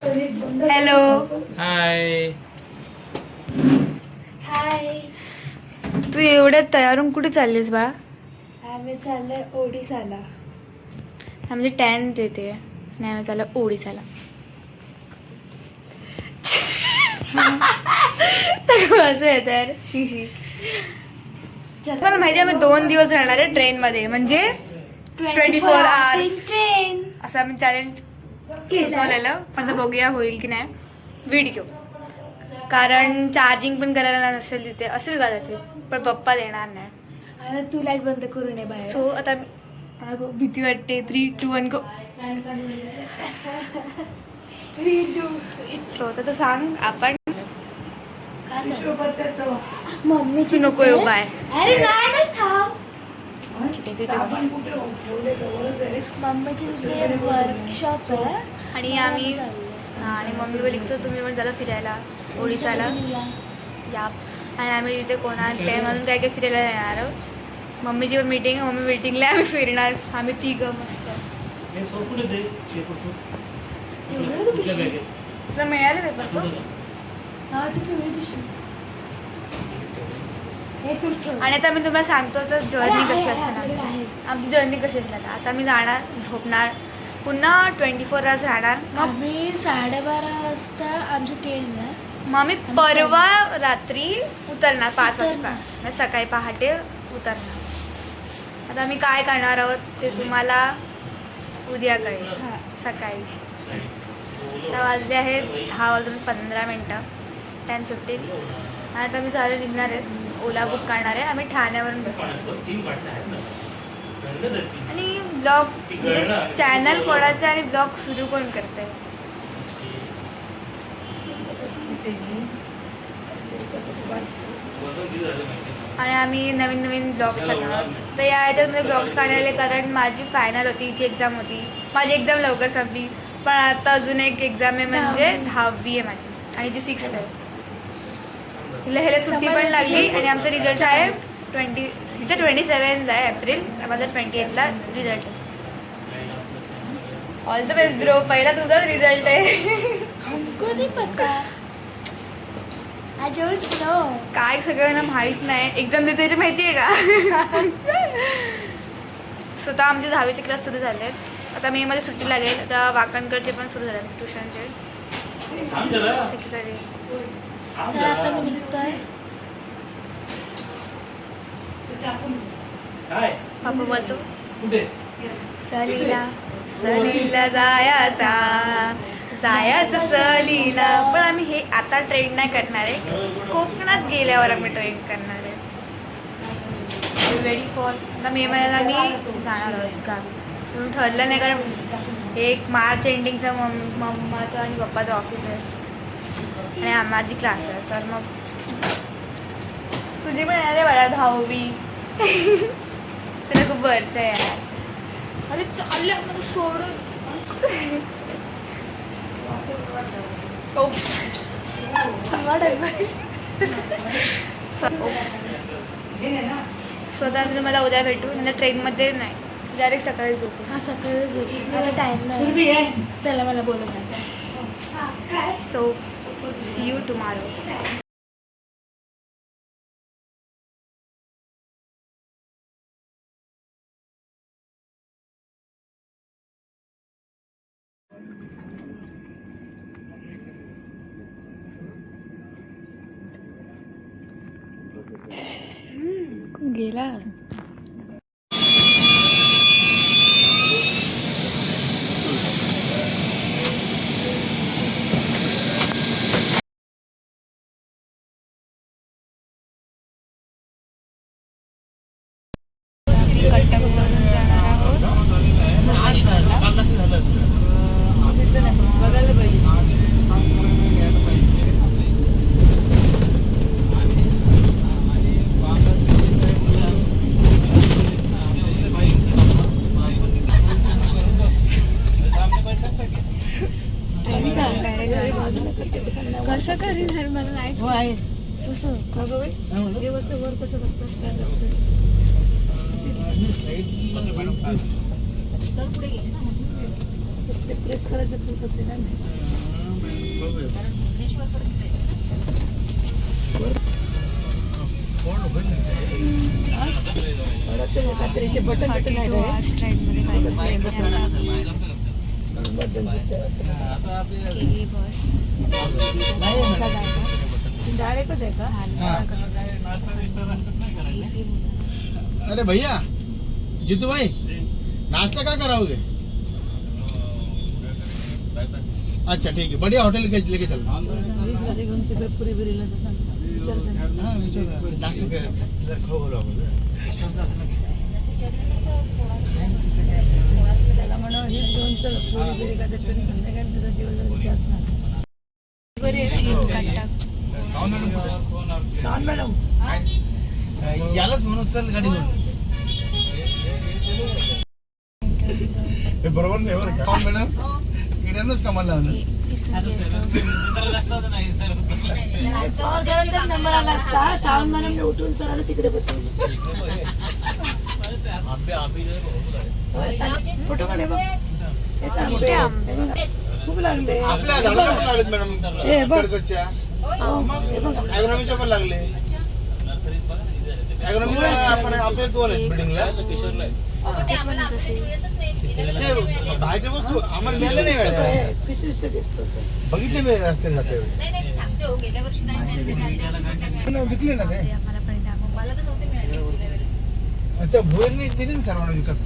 Hello. हाय. हाय. तू एवढ्या तयारून कुठे चाललीस बा? आम्ही चाललोय ओडिसाला. म्हणजे टॅन देते. नाही आम्ही चाललो ओडिसाला. कसं येत यार शी. मला माहिती आहे आम्ही 2 दिवस राहणार आहे ट्रेनमध्ये, म्हणजे 24 hours ट्रेन असं आम्ही चॅलेंज सुचवलेलं. पण बघूया होईल की नाही व्हिडिओ, कारण चार्जिंग पण करायला नसेल तिथे, असेल का तिथे, पण पप्पा देणार नाही. आता तू लाईट बंद करू नये बाहेर. सो आता मला भीती वाटते. 3, 2, 1 गो. सो आता तू सांग आपण मम्मीची नको येऊ बाय. अरे नाही नाही थांब. मम्मीची तिथे वर्कशॉप आहे आणि आम्ही आणि मम्मी बोलली की तुम्ही पण झालं फिरायला ओडिसाला या. आणि आम्ही तिथे कोणाला टाईम अजून काय काय फिरायला येणार आहोत. मम्मीची पण मीटिंग, मम्मी मीटिंगला आम्ही फिरणार. आम्ही 3 मस्त. तुला मिळालं पेपर? आणि आता मी तुम्हाला सांगतो तर जर्नी कशी असणार, आमची जर्नी कशी असणार. आता मी जाणार, झोपणार, पुन्हा 24 hours राहणार. मग आम्ही 12:30 वाजता आमची ट्रेन आहे. मग आम्ही परवा रात्री उतरणार 5 वाजता, म्हणजे सकाळी पहाटे उतरणार. आता आम्ही काय करणार आहोत ते तुम्हाला उद्या कळेल सकाळी. आता वाजले आहेत 10:15, 10:15. आणि आता मी चालू निघणार आहे, ओला बुक करणार आहे. आम्ही ठाण्यावरून बसणार आणि ब्लॉग म्हणजे चॅनल कोणाचं आणि ब्लॉग सुरू कोण करत आहे. आणि आम्ही नवीन नवीन ब्लॉग्स करणार. तर या ह्याच्यामध्ये ब्लॉग्स काढायला, कारण माझी फायनल होती, हिची एक्झाम होती. माझी एक्झाम लवकर संपली, पण आता अजून एक एक्झाम आहे, म्हणजे 10वी आहे माझी, आणि जी 6th आहे. हिला ह्याला सुट्टी पण लागली. आणि आमचा रिझल्ट आहे 27 आहे एप्रिल, माझा 28ला रिझल्ट आहे. ऑल द बेस्ट ब्रो, पहिला तुझाच रिझल्ट आहे. हमको नहीं पता. I don't know. काय सगळ्यांना माहीत नाही, एक्झाम देते माहिती आहे का? स्वतः आमचे 10वीचे क्लास सुरू झाले आहेत. आता मे मध्ये सुट्टी लागेल. आता वाकणकडचे पण सुरू झाले ट्युशनचे. तर आता मी निघतोय. बाबा बोलतो सलीला सलीला जायचा सलीला. पण आम्ही हे आता ट्रेन नाही करणार आहे, कोकणात गेल्यावर आम्ही ट्रेन करणार आहे. Ready for. आता मे महिन्यात आम्ही जाणार आहोत गावी, म्हणून ठरलं नाही, कारण हे एक मार्च एंडिंगचं मम्माचं आणि पप्पाचं ऑफिस आहे आणि माझी क्लास आहे. तर मग तुझी पण अरे बाळा 10वी. तुला खूप वर्ष आहे यार. अरे चाललं मला सोडून. स्वतः मी तुम्हाला उद्या भेटू, नंतर ट्रेनमध्ये नाही, डायरेक्ट सकाळीच भेटू. हा सकाळी भेटू. आता टाइम नाही. चला मला बोलत आता. So see you tomorrow. गेला. कट्टाकुटवरून जाणार आहोत भुवनेश्वरला. बघायला पाहिजे. कसं करीन मला नाही. हो आहे. कसं हे कसं वर कसं बघतात. प्रेस करायचं कसं आहे ना. काहीतरी इथे बटन बटन आहे का? ट्रेनमध्ये काय बस डायरेक्टच आहे का? अरे भैया जीतू भाई नाश्ता क्या कराओगे? अच्छा ठीक है बढ़िया होटल लेके चल वीज गाडी घेऊन तिकडे पुरी बिरीला तर सांग विचारते हाँ नाश्ता इधर खाओ बोलो त्याला म्हणा हीच घेऊन चल पुरी बिरी का त्याच्याकडे संध्याकाळी तुझं जेवण विचार सांग बरी आहे ना? साऊंड मॅडम सांग मॅडम यालाच म्हणून चल गाडी घेऊन हे बरोबर नाही बरं का साऊंड मॅडम इकडनंच कामाला लावलं नंबर आला असता सावंत मॅडमने उठून सरांना तिकडे बसवलं फोटो काढे बघ हे आंबे, हे बघ. खूप लागले आपल्या झाडाला पण लागलेत मॅडम हे बघ. कर्जतच्या हे बघ ॲग्रोनॉमीच्या पण लागले ॲग्रोनॉमीला आपण आपल्या दोन आहेत बिल्डिंगला ते बाहेरच्या वस्तू आम्हाला मिळाल्या नाही मॅडम फिशेस दिसतो बघितले मी रस्त्याने जाते विकले ना ते आम्हाला पण द्या मग. त्या भोईरने दिली ना सर्वांना विकत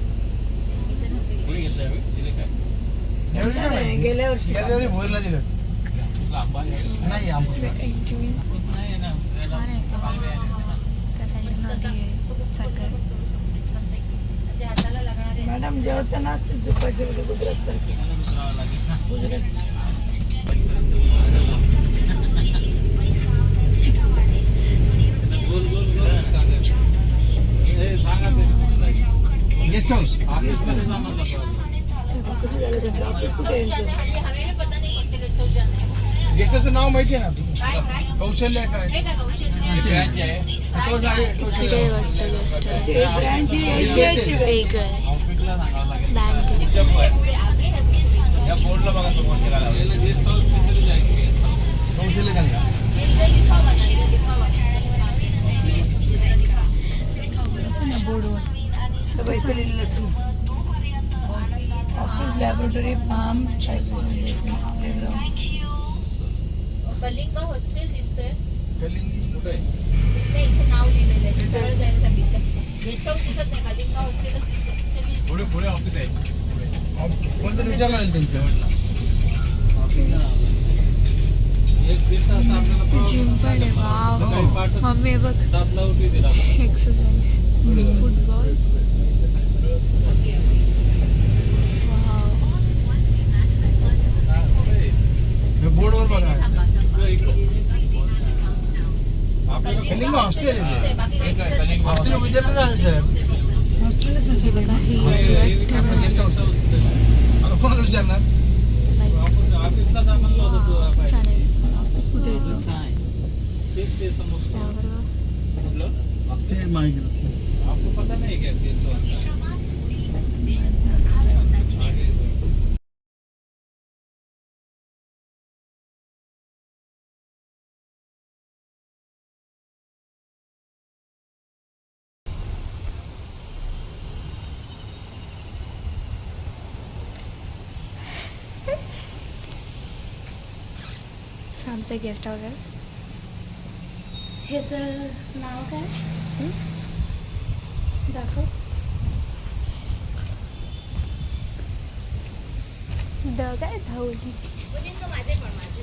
गेल्या वर्षी गेल्या वेळी भोईरला दिलं नाही आंबा छान आहे ते. त्या साईडला नदी आहे साखर. मॅडम जेवताना असते झोपायचे वगैरे गुजरात सारखे गुजरात गेस्ट हाऊस गेस्ट हाऊसचं नाव माहिती आहे ना आपलं कौशल्य काय इकडे वाटतं गेस्ट वेगळं आहे. बँक बोर्डला बघा समोर कौशल्य काय बोर्डवर सगळं इथे लिहिलेलं असेल ऑफिस लॅबोरेटरी फार्म कलिंग हॉस्टेल दिसतंय कुठे तिकडे इथे नाव लिहिलेलं आहे सरळ जायला सांगितलं गेस्ट हाऊस दिसत नाही कलिंग हॉस्टेलच दिसतंय पुढे पुढे ऑफिस आहे कोणतं विचारलं आहे त्यांचं जिम पण आहे. वाव मम्मी बघ एक्सरसाइज फुटबॉल. बोर्डवर बघा कलिंग हॉस्टेल हॉस्टेल विद्यार्थी आहे सर हे बघा हे गेस्ट हाऊस आता कोणाला विचारणार चालेल. ऑफिस कुठे येतो ते माहिती आमचं गेस्ट हाऊस आहे. ह्याचं नाव काय दाखव. द काय धावली मुलींना माझे पण माझे